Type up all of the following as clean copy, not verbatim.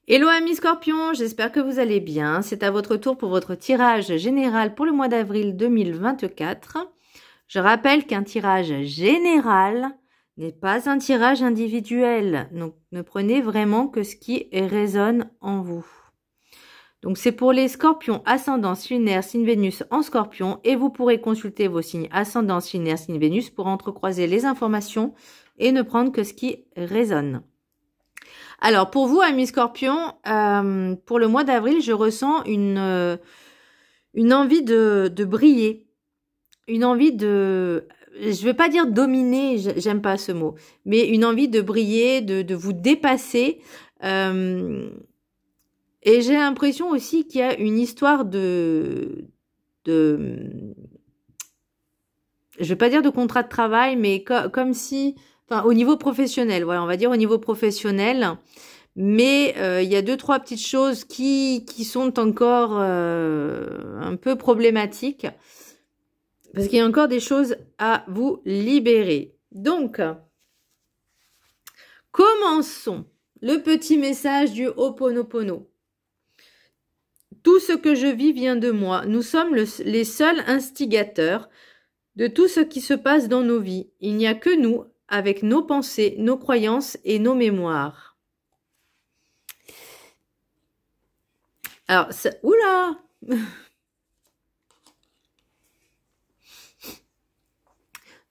Hello amis Scorpions, j'espère que vous allez bien. C'est à votre tour pour votre tirage général pour le mois d'avril 2024. Je rappelle qu'un tirage général n'est pas un tirage individuel. Donc ne prenez vraiment que ce qui résonne en vous. Donc c'est pour les Scorpions, ascendance lunaire, signe Vénus en Scorpion. Et vous pourrez consulter vos signes ascendance lunaire, signe Vénus pour entrecroiser les informations et ne prendre que ce qui résonne. Alors, pour vous, amis Scorpions, pour le mois d'avril, je ressens une envie de briller. Une envie de... Je vais pas dire dominer, j'aime pas ce mot. Mais une envie de briller, de vous dépasser. Et j'ai l'impression aussi qu'il y a une histoire je vais pas dire de contrat de travail, mais comme si... Enfin, au niveau professionnel, voilà, on va dire au niveau professionnel. Mais il y a 2-3 petites choses qui sont encore un peu problématiques. Parce qu'il y a encore des choses à vous libérer. Donc, commençons. Le petit message du Ho'oponopono. Tout ce que je vis vient de moi. Nous sommes les seuls instigateurs de tout ce qui se passe dans nos vies. Il n'y a que nous, avec nos pensées, nos croyances et nos mémoires. Alors, oula!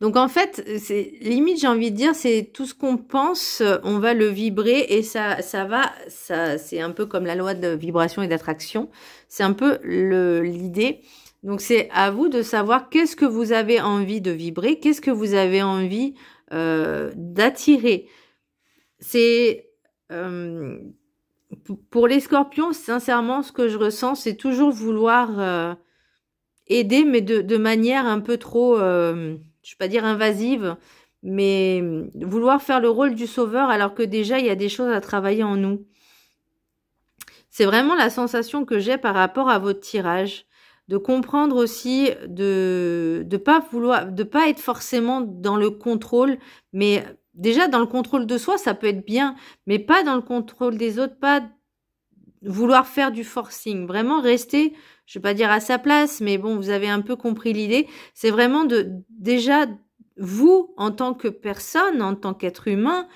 Donc en fait, c'est limite, j'ai envie de dire, c'est tout ce qu'on pense, on va le vibrer et ça c'est un peu comme la loi de vibration et d'attraction. C'est un peu l'idée. Donc c'est à vous de savoir qu'est-ce que vous avez envie de vibrer, qu'est-ce que vous avez envie d'attirer. C'est pour les Scorpions, sincèrement, ce que je ressens, c'est toujours vouloir aider, mais de manière un peu trop, je vais pas dire invasive, mais vouloir faire le rôle du sauveur alors que déjà il y a des choses à travailler en nous. C'est vraiment la sensation que j'ai par rapport à votre tirage. De comprendre aussi de pas être forcément dans le contrôle, mais déjà dans le contrôle de soi, ça peut être bien, mais pas dans le contrôle des autres, pas vouloir faire du forcing, vraiment rester, je vais pas dire à sa place, mais bon, vous avez un peu compris l'idée, c'est vraiment déjà, vous, en tant que personne, en tant qu'être humain,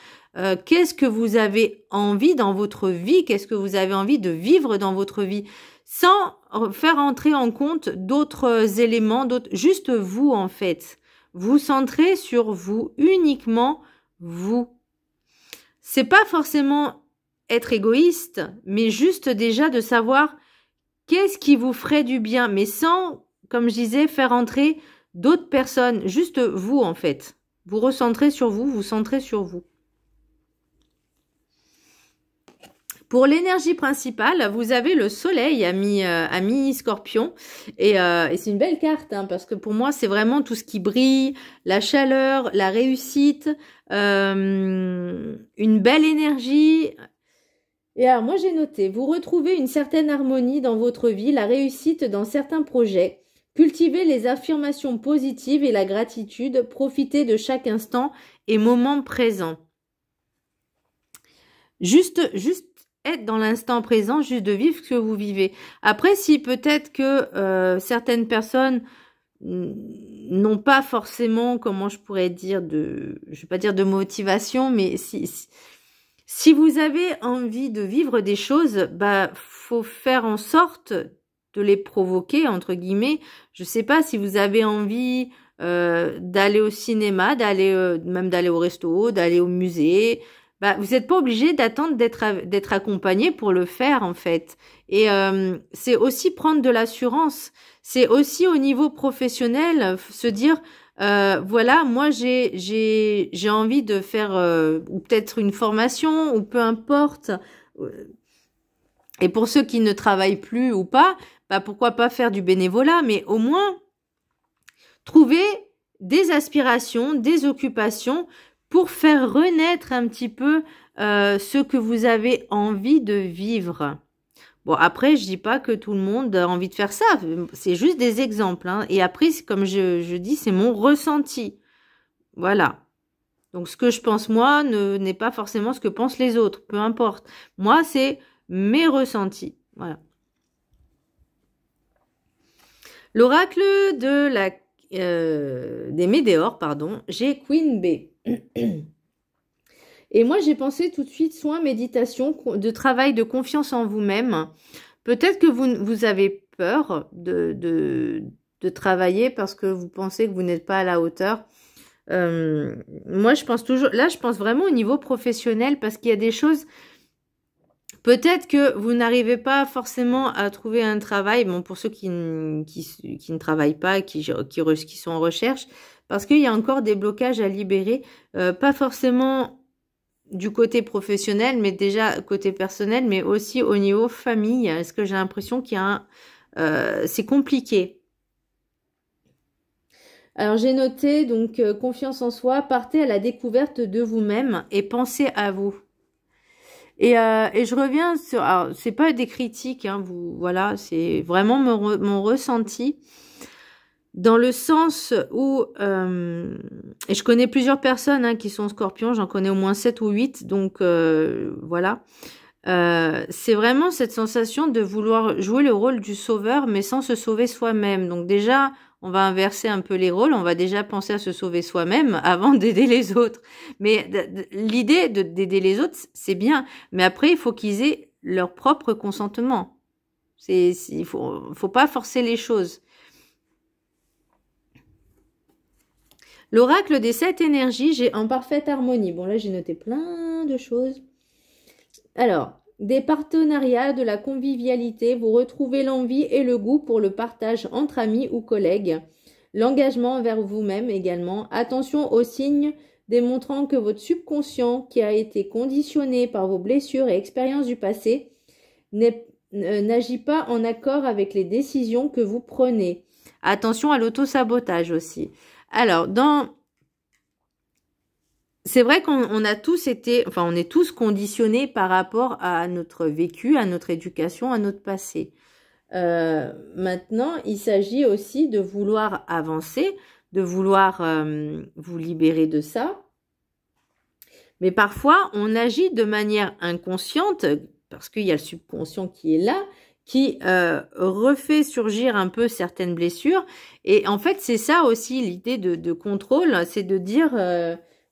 qu'est-ce que vous avez envie dans votre vie, qu'est-ce que vous avez envie de vivre dans votre vie, sans faire entrer en compte d'autres éléments, juste vous en fait. Vous centrez sur vous, uniquement vous. C'est pas forcément être égoïste, mais juste déjà de savoir qu'est-ce qui vous ferait du bien, mais sans, comme je disais, faire entrer d'autres personnes, juste vous en fait. Vous recentrez sur vous, vous centrez sur vous. Pour l'énergie principale, vous avez le soleil, ami Scorpion. Et c'est une belle carte, hein, parce que pour moi, c'est vraiment tout ce qui brille, la chaleur, la réussite, une belle énergie. Et alors, moi, j'ai noté, vous retrouvez une certaine harmonie dans votre vie, la réussite dans certains projets. Cultivez les affirmations positives et la gratitude. Profitez de chaque instant et moment présent. Juste être dans l'instant présent, juste de vivre ce que vous vivez. Après, si peut-être que certaines personnes n'ont pas forcément, comment je pourrais dire, je vais pas dire de motivation, mais si vous avez envie de vivre des choses, bah faut faire en sorte de les provoquer, entre guillemets. Je sais pas si vous avez envie d'aller au cinéma, même d'aller au resto, d'aller au musée. Bah, vous n'êtes pas obligé d'attendre d'être accompagné pour le faire, en fait. Et c'est aussi prendre de l'assurance. C'est aussi au niveau professionnel, se dire, voilà, moi, j'ai envie de faire ou peut-être une formation, ou peu importe. Et pour ceux qui ne travaillent plus ou pas, bah, pourquoi pas faire du bénévolat, mais au moins, trouver des aspirations, des occupations, pour faire renaître un petit peu ce que vous avez envie de vivre. Bon, après, je dis pas que tout le monde a envie de faire ça. C'est juste des exemples. Hein. Et après, comme je dis, c'est mon ressenti. Voilà. Donc, ce que je pense moi n'est pas forcément ce que pensent les autres. Peu importe. Moi, c'est mes ressentis. Voilà. L'oracle des météores, pardon, j'ai Queen Bee. Et moi, j'ai pensé tout de suite soin, méditation, de travail, de confiance en vous-même. Peut-être que vous avez peur de travailler parce que vous pensez que vous n'êtes pas à la hauteur. Moi, je pense toujours... Là, je pense vraiment au niveau professionnel parce qu'il y a des choses... Peut-être que vous n'arrivez pas forcément à trouver un travail, bon, pour ceux qui ne travaillent pas, qui sont en recherche, parce qu'il y a encore des blocages à libérer, pas forcément du côté professionnel, mais déjà côté personnel, mais aussi au niveau famille. Est-ce que j'ai l'impression qu'il y a c'est compliqué. Alors j'ai noté, donc, confiance en soi, partez à la découverte de vous-même et pensez à vous. Et je reviens sur, alors c'est pas des critiques, hein, voilà, c'est vraiment mon ressenti, dans le sens où, et je connais plusieurs personnes hein, qui sont scorpions, j'en connais au moins 7 ou 8, donc voilà. C'est vraiment cette sensation de vouloir jouer le rôle du sauveur, mais sans se sauver soi-même. Donc déjà, on va inverser un peu les rôles, on va déjà penser à se sauver soi-même avant d'aider les autres. Mais l'idée d'aider les autres, c'est bien, mais après, il faut qu'ils aient leur propre consentement. Il faut pas forcer les choses. L'oracle des 7 énergies, j'ai en parfaite harmonie. Bon, là, j'ai noté plein de choses. Alors, des partenariats, de la convivialité, vous retrouvez l'envie et le goût pour le partage entre amis ou collègues. L'engagement envers vous-même également. Attention aux signes démontrant que votre subconscient, qui a été conditionné par vos blessures et expériences du passé, n'agit pas en accord avec les décisions que vous prenez. Attention à l'auto-sabotage aussi. Alors, c'est vrai qu'on a tous été, enfin, on est tous conditionnés par rapport à notre vécu, à notre éducation, à notre passé. Maintenant, il s'agit aussi de vouloir avancer, de vouloir vous libérer de ça. Mais parfois, on agit de manière inconsciente, parce qu'il y a le subconscient qui est là, qui refait surgir un peu certaines blessures. Et en fait, c'est ça aussi l'idée de contrôle, c'est de dire,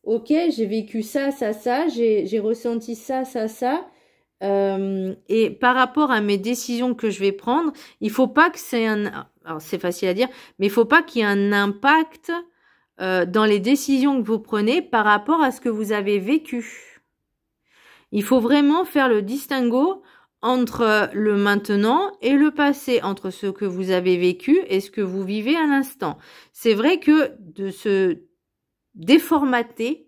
ok, j'ai vécu ça, ça, ça, j'ai ressenti ça, ça, ça. Et par rapport à mes décisions que je vais prendre, il faut pas que c'est alors c'est facile à dire, mais il faut pas qu'il y ait un impact dans les décisions que vous prenez par rapport à ce que vous avez vécu. Il faut vraiment faire le distinguo entre le maintenant et le passé, entre ce que vous avez vécu et ce que vous vivez à l'instant. C'est vrai que de se déformater,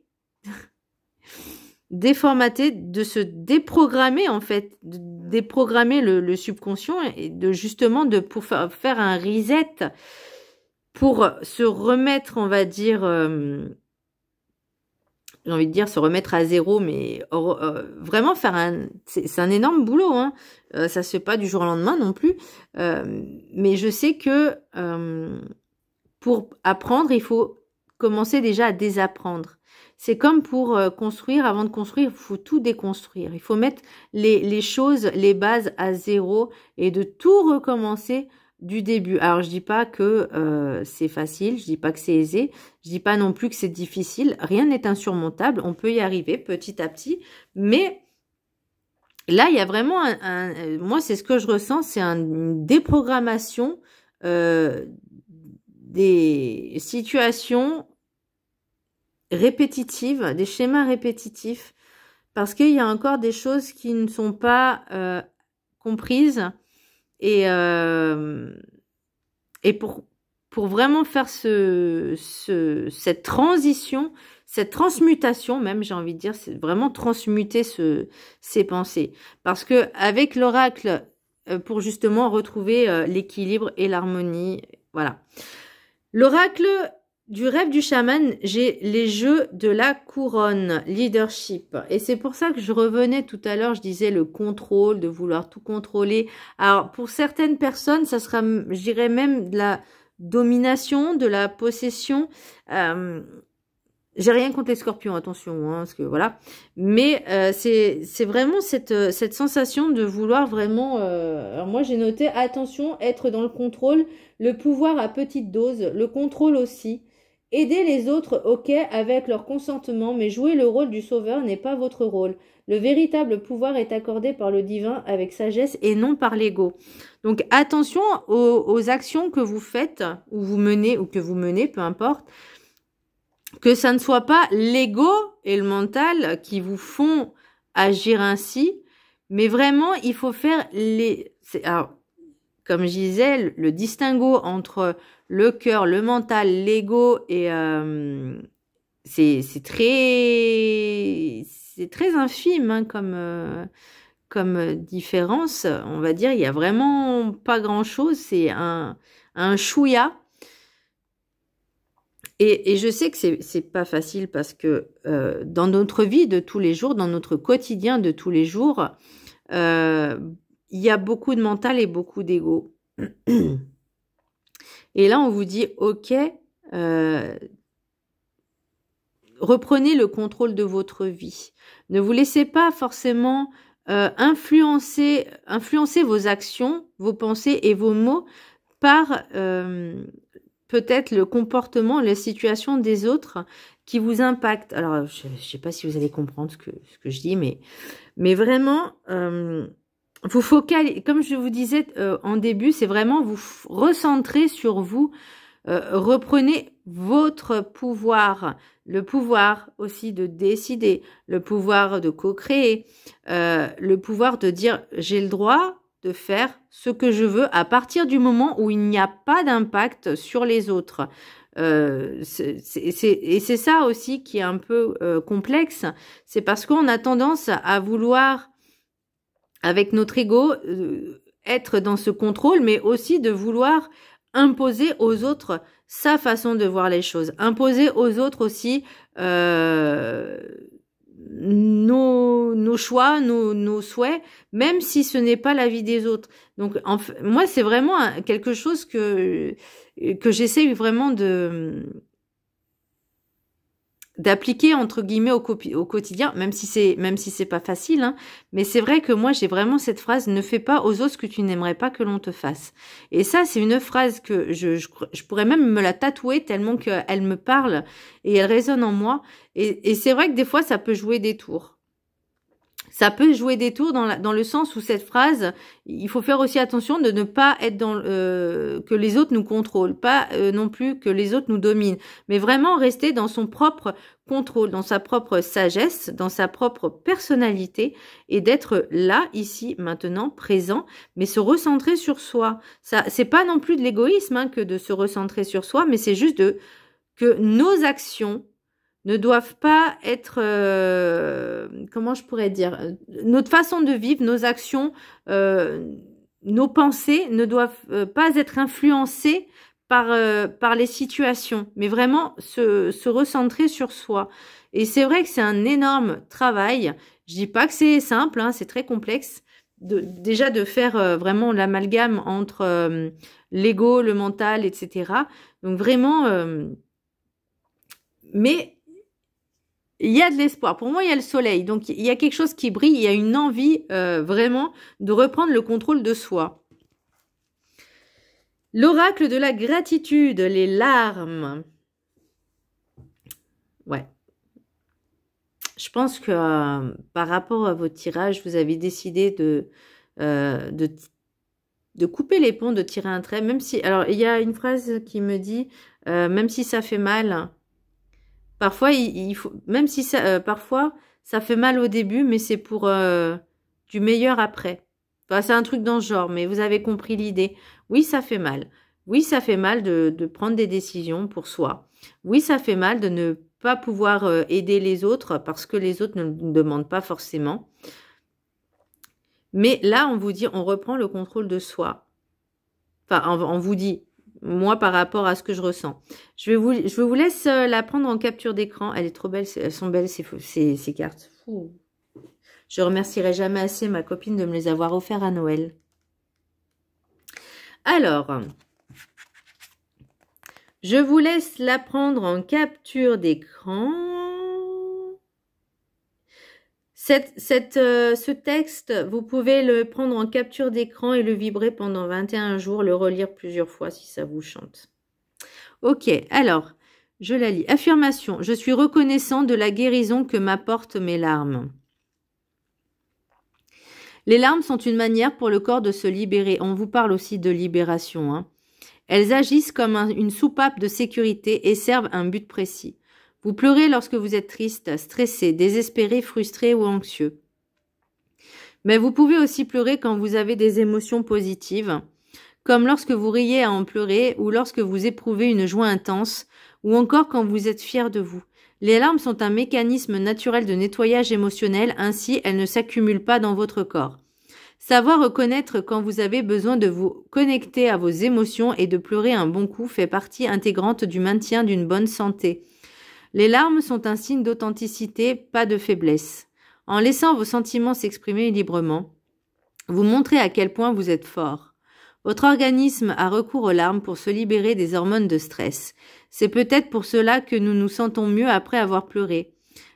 de se déprogrammer en fait, de déprogrammer le subconscient et pour faire un reset, pour se remettre, on va dire, j'ai envie de dire se remettre à zéro, mais vraiment faire c'est un énorme boulot, hein. Ça se fait pas du jour au lendemain non plus, mais je sais que pour apprendre, il faut commencer déjà à désapprendre. C'est comme pour construire, avant de construire, il faut tout déconstruire. Il faut mettre les choses, les bases à zéro et de tout recommencer du début. Alors, je dis pas que c'est facile, je dis pas que c'est aisé, je dis pas non plus que c'est difficile. Rien n'est insurmontable, on peut y arriver petit à petit. Mais là, il y a vraiment moi, c'est ce que je ressens, c'est une déprogrammation des situations répétitives, des schémas répétitifs, parce qu'il y a encore des choses qui ne sont pas comprises et pour vraiment faire cette transition, cette transmutation même, j'ai envie de dire, c'est vraiment transmuter ces pensées, parce que avec l'oracle, pour justement retrouver l'équilibre et l'harmonie, voilà. L'oracle du rêve du chaman, j'ai les jeux de la couronne, leadership. Et c'est pour ça que je revenais tout à l'heure, je disais le contrôle, de vouloir tout contrôler. Alors, pour certaines personnes, ça sera, je dirais même de la domination, de la possession. J'ai rien contre les scorpions, attention, hein, parce que voilà. Mais c'est vraiment cette sensation de vouloir vraiment... alors moi, j'ai noté, attention, être dans le contrôle, le pouvoir à petite dose, le contrôle aussi. Aider les autres, ok, avec leur consentement, mais jouer le rôle du sauveur n'est pas votre rôle. Le véritable pouvoir est accordé par le divin avec sagesse et non par l'ego. Donc attention aux actions que vous faites, ou vous menez, ou que vous menez, peu importe, que ça ne soit pas l'ego et le mental qui vous font agir ainsi, mais vraiment, il faut faire alors, comme je disais, le distinguo entre le cœur, le mental, l'ego et c'est très infime hein, comme différence. On va dire, il y a vraiment pas grand-chose. C'est un chouïa. Et je sais que c'est pas facile parce que dans notre vie de tous les jours, dans notre quotidien de tous les jours, il y a beaucoup de mental et beaucoup d'ego. Et là, on vous dit, ok, reprenez le contrôle de votre vie. Ne vous laissez pas forcément influencer vos actions, vos pensées et vos mots par peut-être le comportement, la situation des autres qui vous impactent. Alors, je ne sais pas si vous allez comprendre ce que je dis, mais vraiment, vous focalisez, comme je vous disais en début, c'est vraiment vous recentrer sur vous, reprenez votre pouvoir, le pouvoir aussi de décider, le pouvoir de co-créer, le pouvoir de dire j'ai le droit de faire ce que je veux à partir du moment où il n'y a pas d'impact sur les autres. Et c'est ça aussi qui est un peu complexe, c'est parce qu'on a tendance à vouloir, avec notre ego, être dans ce contrôle, mais aussi de vouloir imposer aux autres sa façon de voir les choses, imposer aux autres aussi nos choix, nos souhaits, même si ce n'est pas l'avis des autres. Donc, moi, c'est vraiment quelque chose que j'essaie vraiment d'appliquer entre guillemets au quotidien, même si c'est pas facile, hein, mais c'est vrai que moi j'ai vraiment cette phrase: ne fais pas aux autres ce que tu n'aimerais pas que l'on te fasse. Et ça, c'est une phrase que je pourrais même me la tatouer tellement qu'elle me parle et elle résonne en moi. Et c'est vrai que des fois ça peut jouer des tours. Ça peut jouer des tours dans le sens où cette phrase, il faut faire aussi attention de ne pas être que les autres nous contrôlent, pas non plus que les autres nous dominent, mais vraiment rester dans son propre contrôle, dans sa propre sagesse, dans sa propre personnalité et d'être là, ici, maintenant, présent, mais se recentrer sur soi. Ça, c'est pas non plus de l'égoïsme hein, que de se recentrer sur soi, mais c'est juste que nos actions ne doivent pas être, comment je pourrais dire, notre façon de vivre, nos actions, nos pensées ne doivent pas être influencées par les situations, mais vraiment se recentrer sur soi. Et c'est vrai que c'est un énorme travail. Je dis pas que c'est simple, hein, c'est très complexe. Déjà de faire vraiment l'amalgame entre l'ego, le mental, etc. Donc vraiment, mais il y a de l'espoir. Pour moi, il y a le soleil. Donc, il y a quelque chose qui brille. Il y a une envie vraiment de reprendre le contrôle de soi. L'oracle de la gratitude, les larmes. Ouais. Je pense que par rapport à votre tirage, vous avez décidé de couper les ponts, de tirer un trait. Même si... Alors, il y a une phrase qui me dit, même si ça fait mal... Parfois, il faut, même si ça, parfois, ça fait mal au début, mais c'est pour du meilleur après. Enfin, c'est un truc dans ce genre, mais vous avez compris l'idée. Oui, ça fait mal. Oui, ça fait mal de prendre des décisions pour soi. Oui, ça fait mal de ne pas pouvoir aider les autres parce que les autres ne nous demandent pas forcément. Mais là, on vous dit, on reprend le contrôle de soi. Enfin, on vous dit... Moi, par rapport à ce que je ressens. Je vous laisse la prendre en capture d'écran. Elle est trop belle. Elles sont belles, ces cartes. Fou. Je remercierai jamais assez ma copine de me les avoir offertes à Noël. Alors, Je vous laisse la prendre en capture d'écran. Ce texte, vous pouvez le prendre en capture d'écran et le vibrer pendant 21 jours, le relire plusieurs fois si ça vous chante. Ok, alors, je la lis. Affirmation. Je suis reconnaissant de la guérison que m'apportent mes larmes. Les larmes sont une manière pour le corps de se libérer. On vous parle aussi de libération, hein. Elles agissent comme une soupape de sécurité et servent un but précis. Vous pleurez lorsque vous êtes triste, stressé, désespéré, frustré ou anxieux. Mais vous pouvez aussi pleurer quand vous avez des émotions positives, comme lorsque vous riez à en pleurer ou lorsque vous éprouvez une joie intense, ou encore quand vous êtes fier de vous. Les larmes sont un mécanisme naturel de nettoyage émotionnel, ainsi elles ne s'accumulent pas dans votre corps. Savoir reconnaître quand vous avez besoin de vous connecter à vos émotions et de pleurer un bon coup fait partie intégrante du maintien d'une bonne santé. Les larmes sont un signe d'authenticité, pas de faiblesse. En laissant vos sentiments s'exprimer librement, vous montrez à quel point vous êtes fort. Votre organisme a recours aux larmes pour se libérer des hormones de stress. C'est peut-être pour cela que nous nous sentons mieux après avoir pleuré.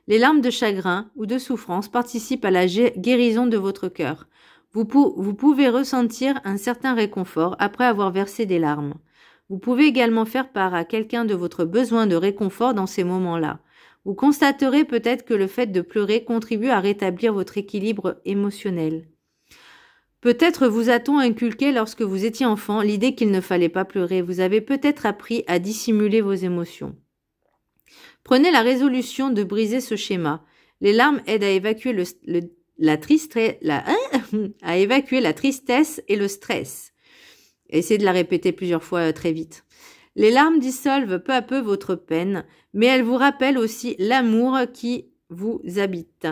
Les larmes de chagrin ou de souffrance participent à la guérison de votre cœur. Vous pouvez ressentir un certain réconfort après avoir versé des larmes. Vous pouvez également faire part à quelqu'un de votre besoin de réconfort dans ces moments-là. Vous constaterez peut-être que le fait de pleurer contribue à rétablir votre équilibre émotionnel. Peut-être vous a-t-on inculqué lorsque vous étiez enfant l'idée qu'il ne fallait pas pleurer. Vous avez peut-être appris à dissimuler vos émotions. Prenez la résolution de briser ce schéma. Les larmes aident à évacuer à évacuer la tristesse et le stress. Essayez de la répéter plusieurs fois très vite. Les larmes dissolvent peu à peu votre peine, mais elles vous rappellent aussi l'amour qui vous habite.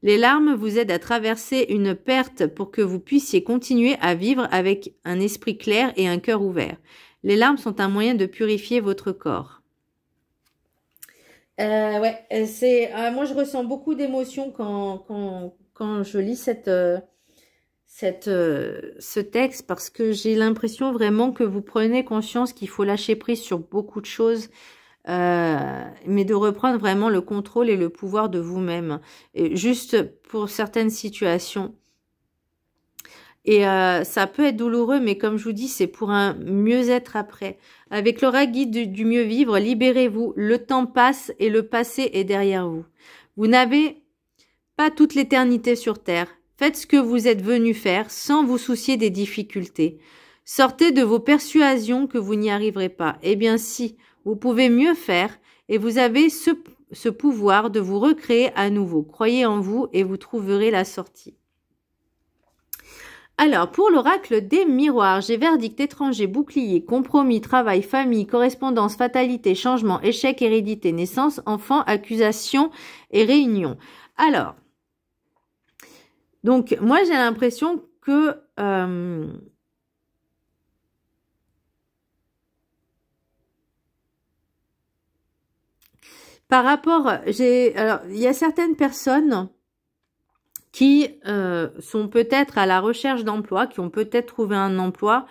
Les larmes vous aident à traverser une perte pour que vous puissiez continuer à vivre avec un esprit clair et un cœur ouvert. Les larmes sont un moyen de purifier votre corps. Moi je ressens beaucoup d'émotions quand je lis ce texte parce que j'ai l'impression vraiment que vous prenez conscience qu'il faut lâcher prise sur beaucoup de choses, mais de reprendre vraiment le contrôle et le pouvoir de vous-même, juste pour certaines situations. Et ça peut être douloureux, mais comme je vous dis, c'est pour un mieux-être après. Avec l'aura guide du mieux vivre, libérez-vous. Le temps passe et le passé est derrière vous. Vous n'avez pas toute l'éternité sur Terre. Faites ce que vous êtes venu faire sans vous soucier des difficultés. Sortez de vos persuasions que vous n'y arriverez pas. Eh bien si, vous pouvez mieux faire et vous avez ce pouvoir de vous recréer à nouveau. Croyez en vous et vous trouverez la sortie. Alors, pour l'oracle des miroirs, j'ai verdict, étranger, bouclier, compromis, travail, famille, correspondance, fatalité, changement, échec, hérédité, naissance, enfant, accusation et réunion. Alors, donc, moi, j'ai l'impression que par rapport, alors, il y a certaines personnes qui sont peut-être à la recherche d'emploi, qui ont peut-être trouvé un emploi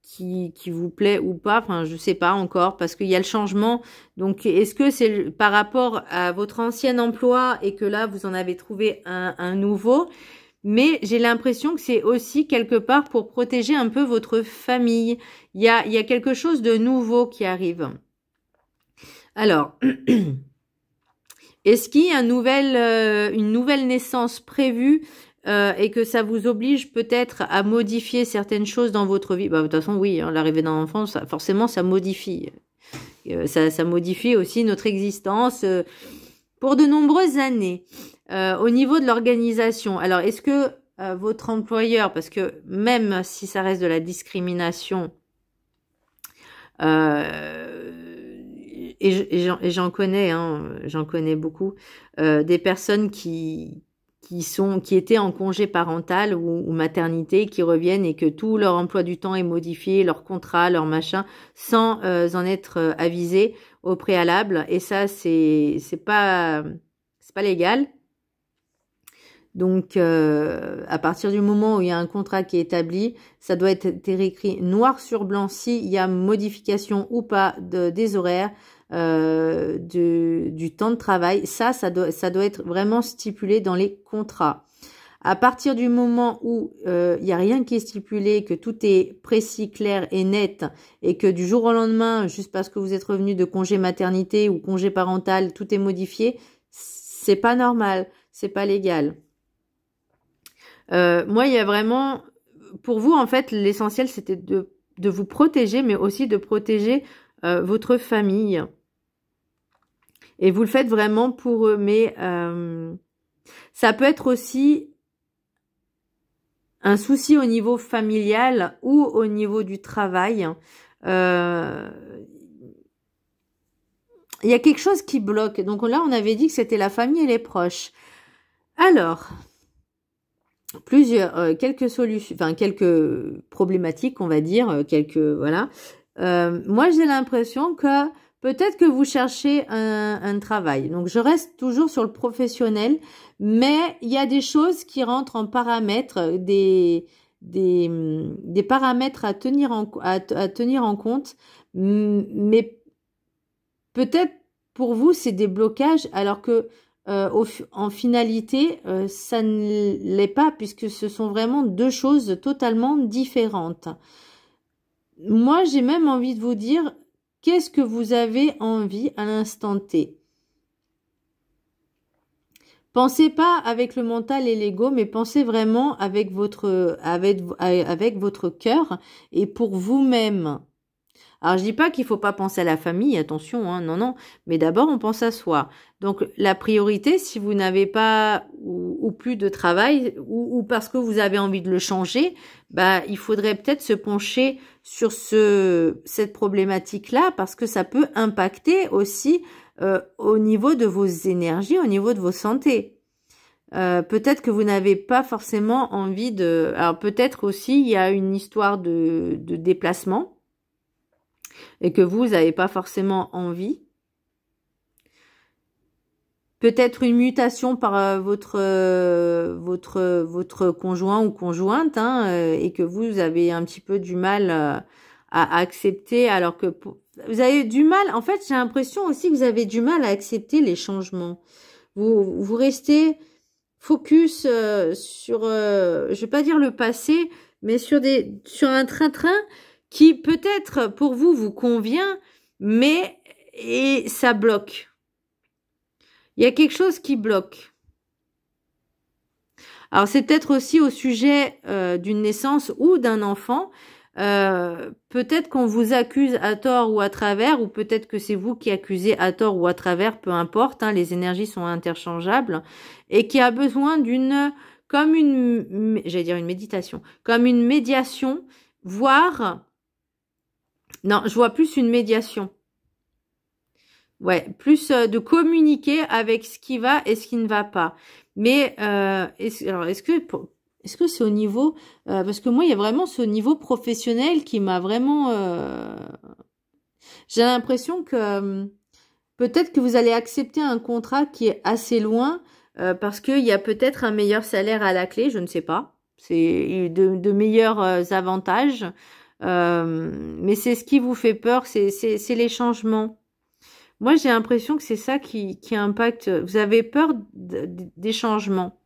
qui vous plaît ou pas, enfin je sais pas encore, parce qu'il y a le changement. Donc est-ce que c'est par rapport à votre ancien emploi et que là vous en avez trouvé un nouveau? Mais j'ai l'impression que c'est aussi quelque part pour protéger un peu votre famille. Il y a quelque chose de nouveau qui arrive. Alors... Est-ce qu'il y a une nouvelle naissance prévue et que ça vous oblige peut-être à modifier certaines choses dans votre vie? Bah, de toute façon, oui, hein, l'arrivée d'un enfant, forcément, ça modifie. Ça modifie aussi notre existence pour de nombreuses années. Au niveau de l'organisation, alors est-ce que votre employeur, parce que même si ça reste de la discrimination, et j'en connais, hein, j'en connais beaucoup, des personnes qui étaient en congé parental ou maternité, qui reviennent et que tout leur emploi du temps est modifié, leur contrat, leur machin, sans en être avisés au préalable. Et ça, c'est pas légal. Donc, à partir du moment où il y a un contrat qui est établi, ça doit être écrit noir sur blanc s'il y a modification ou pas des horaires, du temps de travail. Ça doit être vraiment stipulé dans les contrats. À partir du moment où il n'y a rien qui est stipulé, que tout est précis, clair et net, et que du jour au lendemain, juste parce que vous êtes revenu de congé maternité ou congé parental, tout est modifié, c'est pas normal, c'est pas légal. Moi, il y a vraiment, pour vous, en fait, l'essentiel, c'était de vous protéger, mais aussi de protéger votre famille. Et vous le faites vraiment pour eux. Mais ça peut être aussi un souci au niveau familial ou au niveau du travail. Il y a quelque chose qui bloque. Donc là, on avait dit que c'était la famille et les proches. Alors, quelques solutions, enfin quelques problématiques, on va dire, voilà. Moi, j'ai l'impression que peut-être que vous cherchez un travail. Donc, je reste toujours sur le professionnel, mais il y a des choses qui rentrent en paramètres, des paramètres à tenir en compte, mais peut-être pour vous, c'est des blocages, alors que en finalité, ça ne l'est pas, puisque ce sont vraiment deux choses totalement différentes. Moi, j'ai même envie de vous dire, qu'est-ce que vous avez envie à l'instant T? Pensez pas avec le mental et l'ego, mais pensez vraiment avec votre cœur et pour vous-même. Alors, je dis pas qu'il faut pas penser à la famille, attention, hein, non, non, mais d'abord, on pense à soi. Donc, la priorité, si vous n'avez pas ou plus de travail, ou parce que vous avez envie de le changer, bah, il faudrait peut-être se pencher sur cette problématique-là, parce que ça peut impacter aussi au niveau de vos énergies, au niveau de vos santé. Peut-être que vous n'avez pas forcément envie de... Alors, peut-être aussi, il y a une histoire de déplacement, et que vous n'avez pas forcément envie. Peut-être une mutation par votre conjoint ou conjointe, hein, et que vous avez un petit peu du mal à accepter, alors que vous avez du mal. En fait, j'ai l'impression aussi que vous avez du mal à accepter les changements. Vous restez focus sur, je vais pas dire le passé, mais sur un train-train qui peut-être pour vous convient, mais et ça bloque. Il y a quelque chose qui bloque. Alors c'est peut-être aussi au sujet d'une naissance ou d'un enfant. Peut-être qu'on vous accuse à tort ou à travers, ou peut-être que c'est vous qui accusez à tort ou à travers, peu importe, hein, les énergies sont interchangeables, et qui a besoin j'allais dire une méditation, comme une médiation, voire... Non, je vois plus une médiation. Ouais, plus de communiquer avec ce qui va et ce qui ne va pas. Mais est-ce que c'est au niveau... parce que moi, il y a vraiment ce niveau professionnel qui m'a vraiment... J'ai l'impression que peut-être que vous allez accepter un contrat qui est assez loin parce qu'il y a peut-être un meilleur salaire à la clé, je ne sais pas. C'est de meilleurs avantages. Mais c'est ce qui vous fait peur, c'est les changements. Moi, j'ai l'impression que c'est ça qui impacte. Vous avez peur des changements.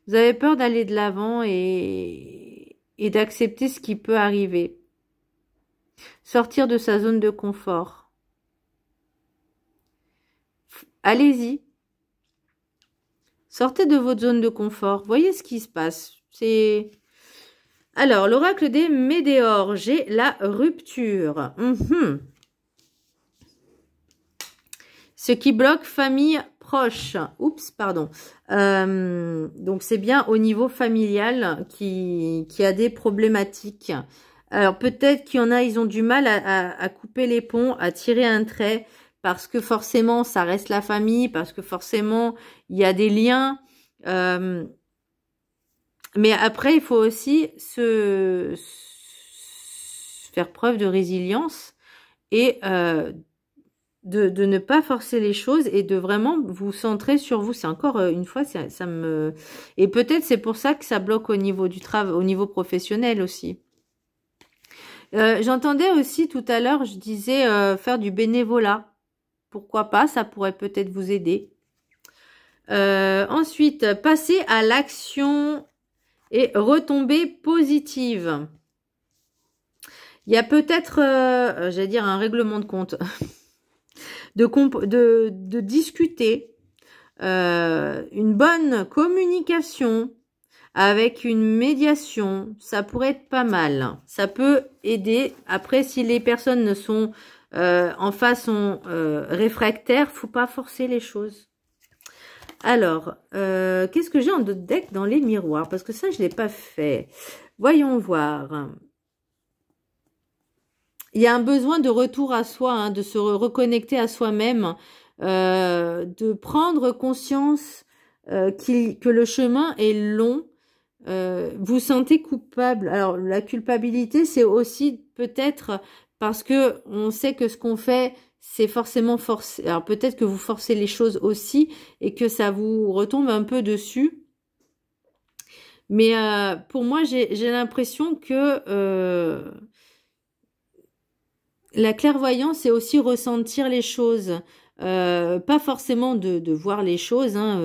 Vous avez peur d'aller de l'avant et d'accepter ce qui peut arriver. Sortir de sa zone de confort. Allez-y. Sortez de votre zone de confort. Voyez ce qui se passe. Alors, l'oracle des Médéors, j'ai la rupture. Ce qui bloque famille proche. Oups, pardon. Donc, c'est bien au niveau familial qui a des problématiques. Alors, peut-être qu'il y en a, ils ont du mal à couper les ponts, à tirer un trait, parce que forcément, ça reste la famille, parce que forcément, il y a des liens. Mais après, il faut aussi faire preuve de résilience et de ne pas forcer les choses et de vraiment vous centrer sur vous. C'est encore une fois, ça me... Et peut-être c'est pour ça que ça bloque au niveau du travail, au niveau professionnel aussi. J'entendais aussi tout à l'heure, je disais faire du bénévolat. Pourquoi pas, ça pourrait peut-être vous aider. Ensuite, passer à l'action et retomber positive. Il y a peut-être, j'allais dire, un règlement de compte. de discuter, une bonne communication avec une médiation, ça pourrait être pas mal. Ça peut aider. Après, si les personnes ne sont en face sont réfractaires, faut pas forcer les choses. Alors, qu'est-ce que j'ai en d'autres deck dans les miroirs? Parce que ça, je l'ai pas fait. Voyons voir. Il y a un besoin de retour à soi, hein, de se reconnecter à soi-même, de prendre conscience que le chemin est long. Vous sentez coupable. Alors, la culpabilité, c'est aussi peut-être parce que on sait que ce qu'on fait, c'est forcément forcé. Alors, peut-être que vous forcez les choses aussi et que ça vous retombe un peu dessus. Mais pour moi, j'ai l'impression que... la clairvoyance, c'est aussi ressentir les choses. Pas forcément de voir les choses, hein,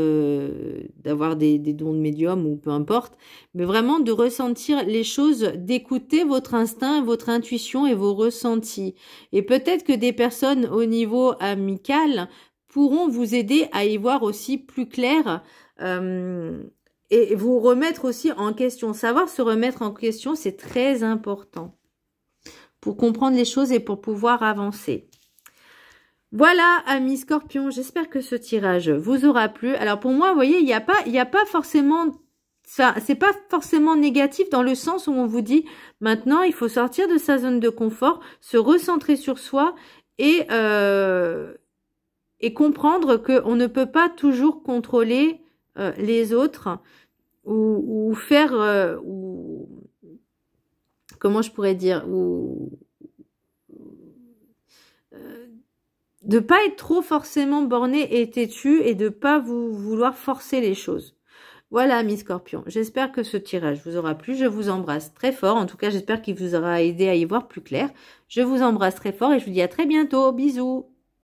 d'avoir des dons de médium ou peu importe, mais vraiment de ressentir les choses, d'écouter votre instinct, votre intuition et vos ressentis. Et peut-être que des personnes au niveau amical pourront vous aider à y voir aussi plus clair et vous remettre aussi en question. Savoir se remettre en question, c'est très important pour comprendre les choses et pour pouvoir avancer. Voilà, amis Scorpions, j'espère que ce tirage vous aura plu. Alors pour moi, vous voyez, il n'y a pas forcément... ça, c'est pas forcément négatif dans le sens où on vous dit maintenant, il faut sortir de sa zone de confort, se recentrer sur soi et comprendre qu'on ne peut pas toujours contrôler les autres ou faire... comment je pourrais dire, de pas être trop forcément borné et têtu et de pas vouloir forcer les choses. Voilà, mes scorpions, j'espère que ce tirage vous aura plu. Je vous embrasse très fort. En tout cas, j'espère qu'il vous aura aidé à y voir plus clair. Je vous embrasse très fort et je vous dis à très bientôt. Bisous.